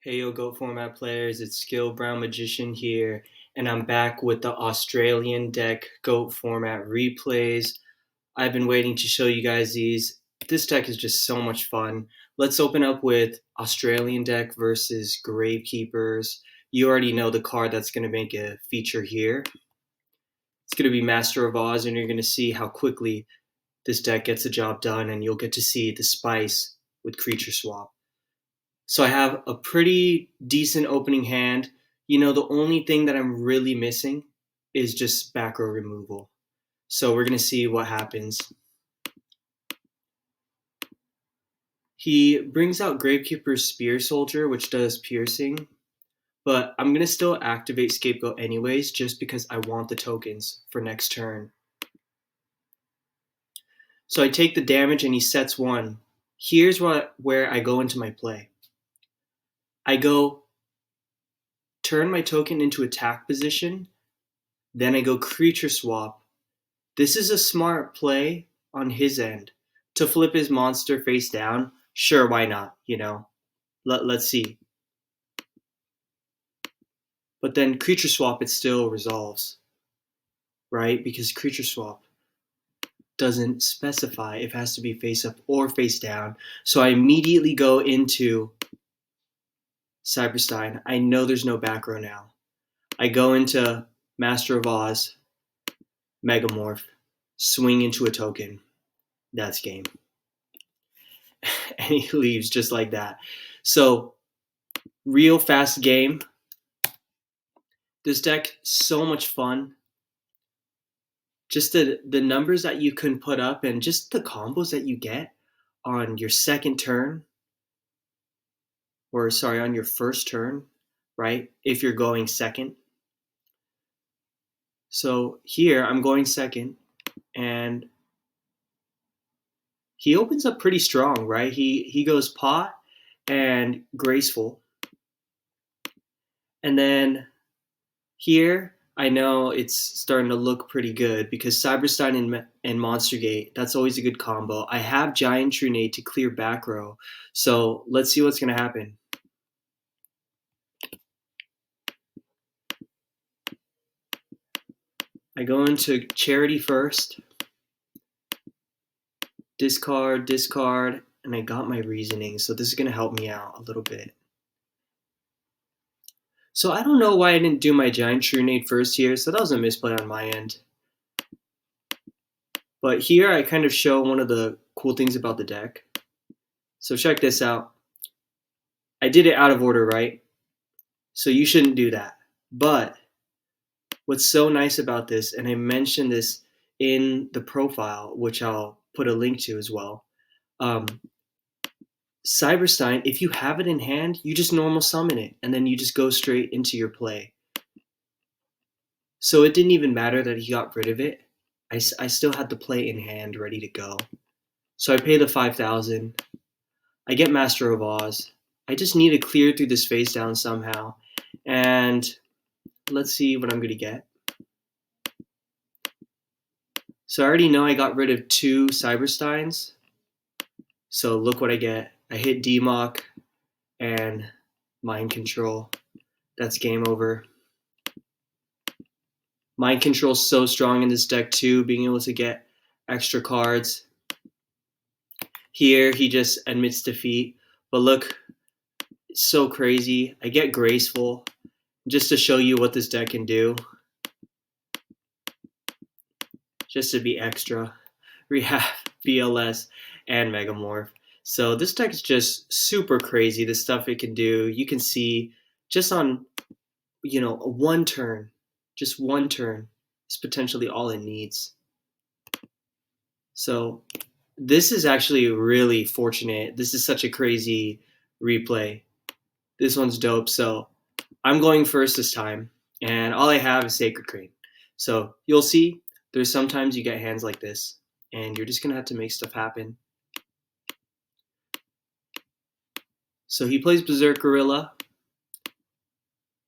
Hey yo, Go Format players, it's Skill Brown Magician here, and I'm back with the Australian deck Goat Format replays. I've been waiting to show you guys these. This deck is just so much fun. Let's open up with Australian deck versus Gravekeepers. You already know the card that's going to make a feature here. It's going to be Master of Oz, and you're going to see how quickly this deck gets the job done, and you'll get to see the spice with Creature Swap. So I have a pretty decent opening hand. You know, the only thing that I'm really missing is just back row removal. So we're going to see what happens. He brings out Gravekeeper's Spear Soldier, which does piercing. But I'm going to still activate Scapegoat anyways, just because I want the tokens for next turn. So I take the damage and he sets one. Here's where I go into my play. I go turn my token into attack position, then I go Creature Swap. This is a smart play on his end. To flip his monster face down, sure, why not, you know? Let's see. But then Creature Swap, it still resolves, right? Because Creature Swap doesn't specify if it has to be face up or face down. So I immediately go into Cyber-Stein. I know there's no back row now. I go into Master of Oz, Megamorph, swing into a token. That's game. And he leaves just like that. So, real fast game. This deck, so much fun. Just the numbers that you can put up and just the combos that you get on your second turn, or sorry, on your first turn, right? If you're going second. So here I'm going second, and he opens up pretty strong, right? He goes pot and graceful. And then here, I know it's starting to look pretty good because Cyber-Stein and Monster Gate, that's always a good combo. I have Giant Trunade to clear back row, so let's see what's going to happen. I go into Charity first, discard, and I got my reasoning, so this is going to help me out a little bit. So I don't know why I didn't do my Giant Trunade first here, so that was a misplay on my end. But here I kind of show one of the cool things about the deck. So check this out. I did it out of order, right? So you shouldn't do that. But what's so nice about this, and I mentioned this in the profile, which I'll put a link to as well. Cyber-Stein, if you have it in hand, you just normal summon it, and then you just go straight into your play. So it didn't even matter that he got rid of it. I still had the play in hand ready to go. So I pay the 5,000. I get Master of Oz. I just need to clear through this face down somehow. And let's see what I'm going to get. So I already know I got rid of 2 Cyber-Steins. So look what I get. I hit D-Mock and Mind Control. That's game over. Mind Control is so strong in this deck too, being able to get extra cards. Here, he just admits defeat. But look, it's so crazy. I get Graceful just to show you what this deck can do. Just to be extra. We have BLS and Megamorph. So this deck is just super crazy, the stuff it can do. You can see just on, you know, one turn, just one turn is potentially all it needs. So this is actually really fortunate. This is such a crazy replay. This one's dope. So I'm going first this time, and all I have is Sacred Crane. So you'll see there's sometimes you get hands like this, and you're just going to have to make stuff happen. So he plays Berserk Gorilla,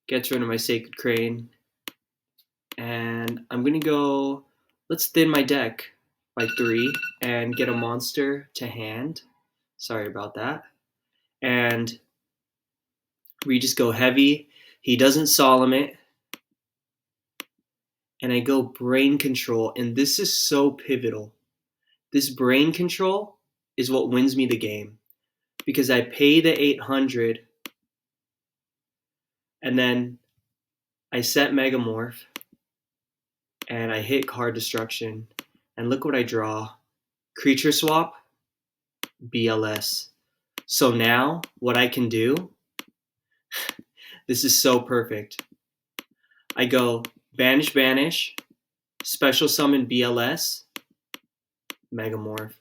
gets rid of my Sacred Crane, and I'm going to go, let's thin my deck by 3 and get a monster to hand. Sorry about that. And We just go heavy. He doesn't solemn it. And I go brain control. And this is so pivotal. This brain control is what wins me the game. Because I pay the 800 and then I set Megamorph and I hit card destruction. And look what I draw. Creature swap, BLS. So now what I can do, this is so perfect. I go banish, special summon BLS, Megamorph.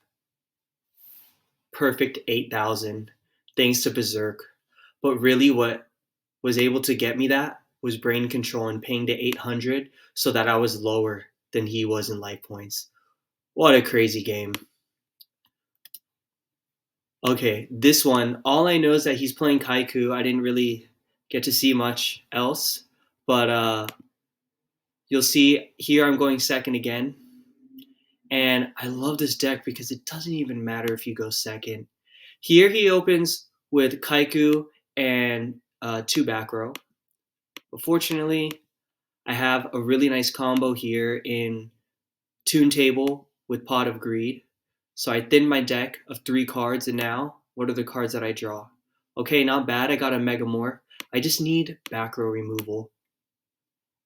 Perfect 8,000 thanks to Berserk. But really what was able to get me that was brain control and paying to 800 so that I was lower than he was in life points. What a crazy game. Okay, this one, all I know is that he's playing Kaiku. I didn't really get to see much else, but you'll see here I'm going second again. And I love this deck because it doesn't even matter if you go second. Here he opens with Kaiku and 2 back row. But fortunately, I have a really nice combo here in Toon Table with Pot of Greed. So I thinned my deck of 3 cards, and now, what are the cards that I draw? Okay, not bad, I got a Megamorph. I just need back row removal.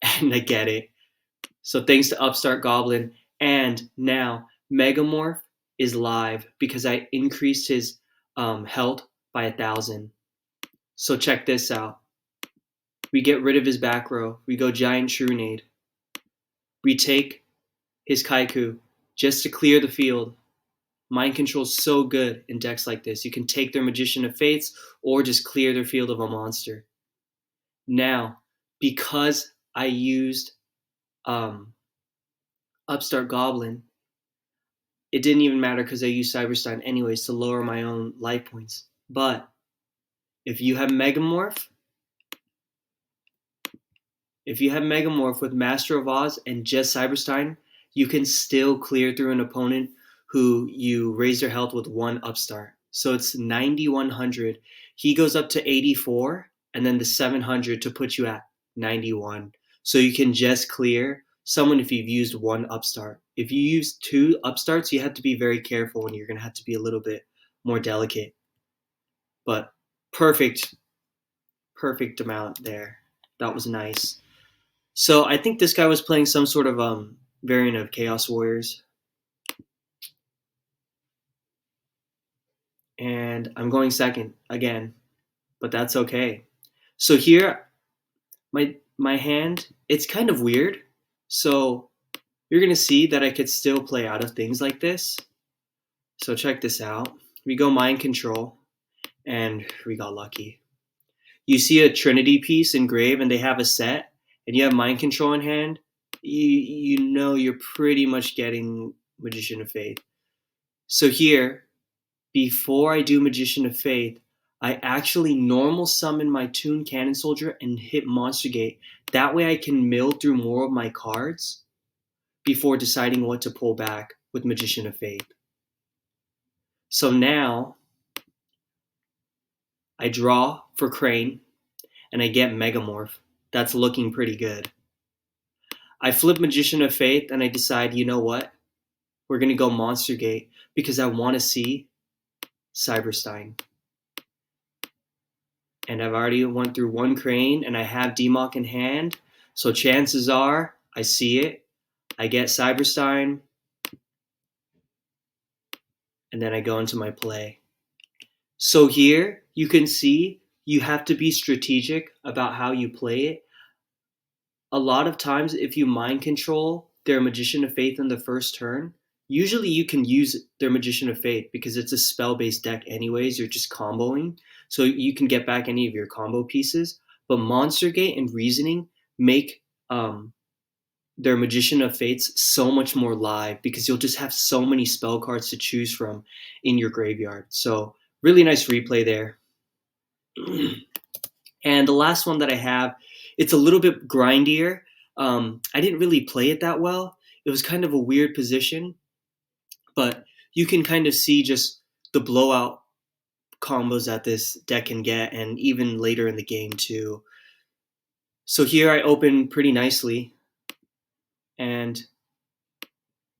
And I get it. So thanks to Upstart Goblin, and now Megamorph is live because I increased his health by 1,000. So check this out. We get rid of his back row. We go Giant Trunade. We take his Kaiku just to clear the field. Mind control is so good in decks like this. You can take their Magician of Fates or just clear their field of a monster. Now, because I used Upstart Goblin, it didn't even matter because I used Cyber-Stein anyways to lower my own life points. But if you have Megamorph, with Master of Oz and just Cyber-Stein, you can still clear through an opponent who you raise their health with 1 Upstart. So it's 9,100. He goes up to 84, and then the 700 to put you at 91. So you can just clear someone if you've used 1 Upstart. If you use 2 Upstarts, you have to be very careful, and you're going to have to be a little bit more delicate. But perfect amount there. That was nice. So I think this guy was playing some sort of variant of Chaos Warriors. And I'm going second again, but that's okay. So here, my hand, it's kind of weird. So you're going to see that I could still play out of things like this. So check this out. We go Mind Control, and we got lucky. You see a Trinity piece engraved, and they have a set, and you have Mind Control in hand, you know you're pretty much getting Magician of Faith. So here, before I do Magician of Faith, I actually normal summon my Toon Cannon Soldier and hit Monster Gate. That way I can mill through more of my cards before deciding what to pull back with Magician of Faith. So now, I draw for Crane, and I get Megamorph. That's looking pretty good. I flip Magician of Faith, and I decide, you know what? We're going to go Monster Gate because I want to see Cyber-Stein. And I've already went through 1 Crane, and I have Demock in hand. So chances are, I see it. I get Cyber-Stein, and then I go into my play. So here, you can see you have to be strategic about how you play it. A lot of times, if you mind control their Magician of Faith in the first turn, usually you can use their Magician of Faith because it's a spell-based deck anyways. You're just comboing, so you can get back any of your combo pieces. But Monster Gate and Reasoning make their Magician of Fates so much more live because you'll just have so many spell cards to choose from in your graveyard. So really nice replay there. And the last one that I have, it's a little bit grindier. I didn't really play it that well. It was kind of a weird position, but you can kind of see just the blowout combos that this deck can get, and even later in the game too. So here I open pretty nicely, and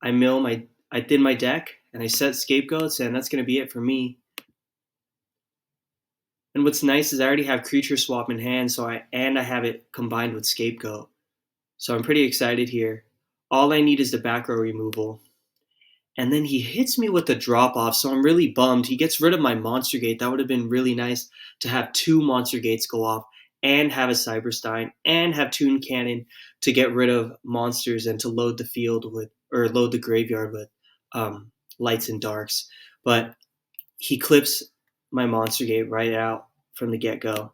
I thin my deck, and I set scapegoats, and that's going to be it for me. And what's nice is I already have creature swap in hand, I have it combined with scapegoat. So I'm pretty excited here. All I need is the back row removal. And then he hits me with the drop off, so I'm really bummed. He gets rid of my monster gate. That would have been really nice to have two monster gates go off and have a Cyber-Stein and have Toon Cannon to get rid of monsters and to load the field with, or load the graveyard with lights and darks. But he clips my monster gate right out from the get go.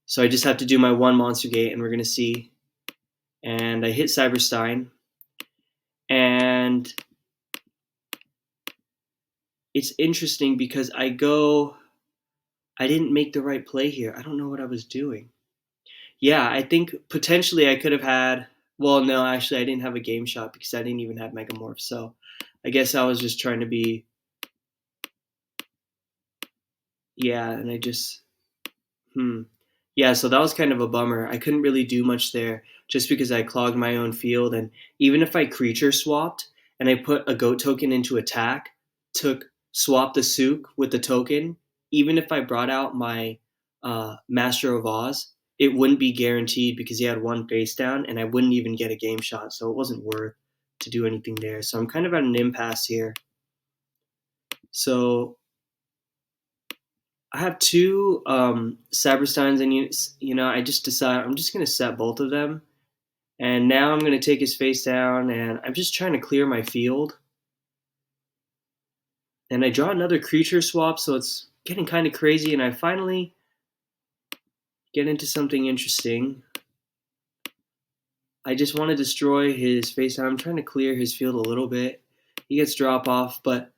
So I just have to do my one monster gate, and we're going to see. And I hit Cyber-Stein. And it's interesting because I didn't make the right play here. I don't know what I was doing. Yeah, I think potentially I could have had. Well, no, actually, I didn't have a game shot because I didn't even have Megamorph. So I guess I was just trying to be. Yeah, and I just. Yeah, so that was kind of a bummer. I couldn't really do much there just because I clogged my own field. And even if I creature swapped and I put a goat token into attack, swap the Sook with the token, even if I brought out my Master of Oz, it wouldn't be guaranteed because he had one face down and I wouldn't even get a game shot. So it wasn't worth to do anything there. So I'm kind of at an impasse here. So I have two Cyber-Steins, and I just decide I'm just going to set both of them. And now I'm going to take his face down, and I'm just trying to clear my field. And I draw another creature swap, so it's getting kind of crazy, and I finally get into something interesting. I just want to destroy his face down. I'm trying to clear his field a little bit. He gets drop off, but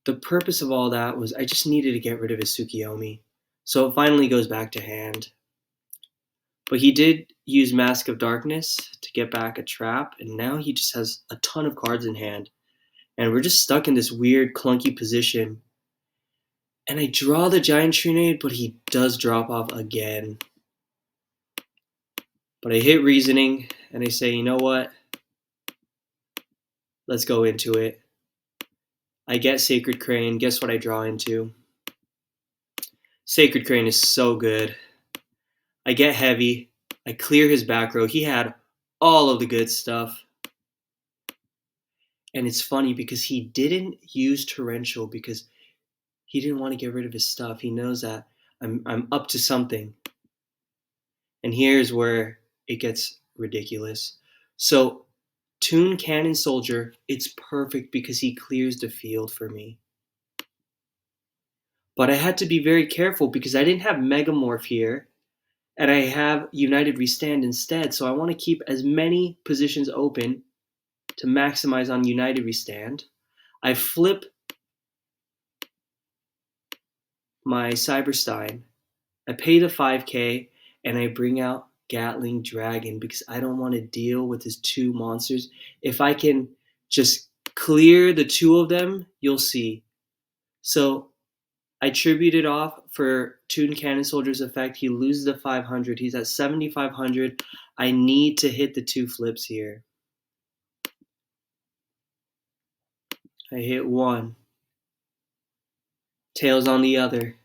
the purpose of all that was I just needed to get rid of his Tsukiyomi. So it finally goes back to hand. But he did use Mask of Darkness to get back a trap, and now he just has a ton of cards in hand. And we're just stuck in this weird, clunky position. And I draw the Giant Trinade, but he does drop off again. But I hit Reasoning, and I say, you know what? Let's go into it. I get Sacred Crane. Guess what I draw into? Sacred Crane is so good. I get Heavy. I clear his back row. He had all of the good stuff. And it's funny because he didn't use Torrential because he didn't want to get rid of his stuff. He knows that I'm up to something. And here's where it gets ridiculous. So Toon Cannon Soldier, it's perfect because he clears the field for me. But I had to be very careful because I didn't have Megamorph here, and I have United Restand instead. So I want to keep as many positions open to maximize on United Restand. I flip my Cyber-Stein. I pay the 5K, and I bring out Gatling Dragon because I don't want to deal with his two monsters. If I can just clear the two of them, you'll see. So I tribute it off for Toon Cannon Soldier's effect. He loses the 500. He's at 7,500. I need to hit the two flips here. I hit one. Tails on the other.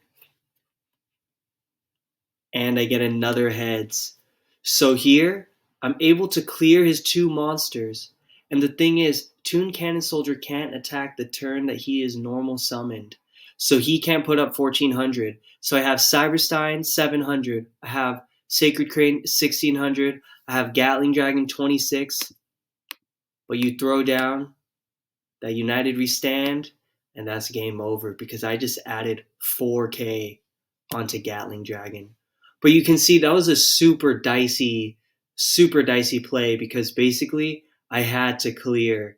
And I get another heads. So here, I'm able to clear his two monsters. And the thing is, Toon Cannon Soldier can't attack the turn that he is normal summoned. So he can't put up 1,400. So I have Cyber-Stein 700. I have Sacred Crane 1,600. I have Gatling Dragon 26. But you throw down that United Restand, and that's game over because I just added 4K onto Gatling Dragon. But you can see that was a super dicey play because basically I had to clear,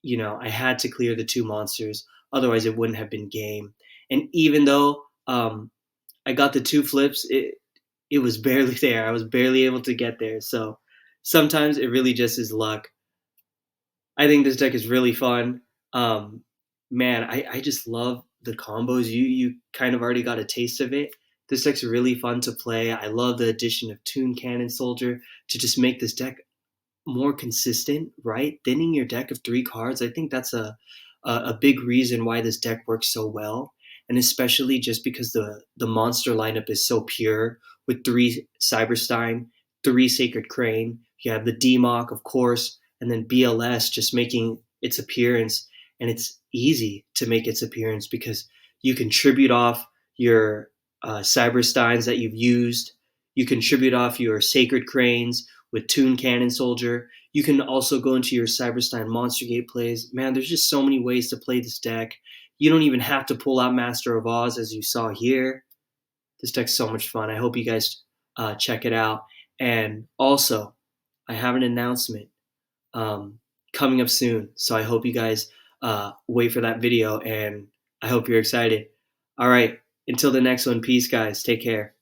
the two monsters. Otherwise, it wouldn't have been game. And even though I got the two flips, it was barely there. I was barely able to get there. So sometimes it really just is luck. I think this deck is really fun. Man, I just love the combos, you kind of already got a taste of it. This deck's really fun to play. I love the addition of Toon Cannon Soldier to just make this deck more consistent, right? Thinning your deck of 3 cards. I think that's a big reason why this deck works so well, and especially just because the monster lineup is so pure with 3 Cyber-Stein, 3 Sacred Crane. You have the DMOC, of course, and then BLS just making its appearance, and it's easy to make its appearance because you can tribute off your Cyber-Steins that you've used. You can tribute off your Sacred Cranes with Toon Cannon Soldier. You can also go into your Cyber-Stein Monster Gate plays. Man, there's just so many ways to play this deck. You don't even have to pull out Master of Oz as you saw here. This deck's so much fun. I hope you guys check it out. And also, I have an announcement coming up soon. So I hope you guys wait for that video, and I hope you're excited. All right, until the next one, peace, guys. Take care.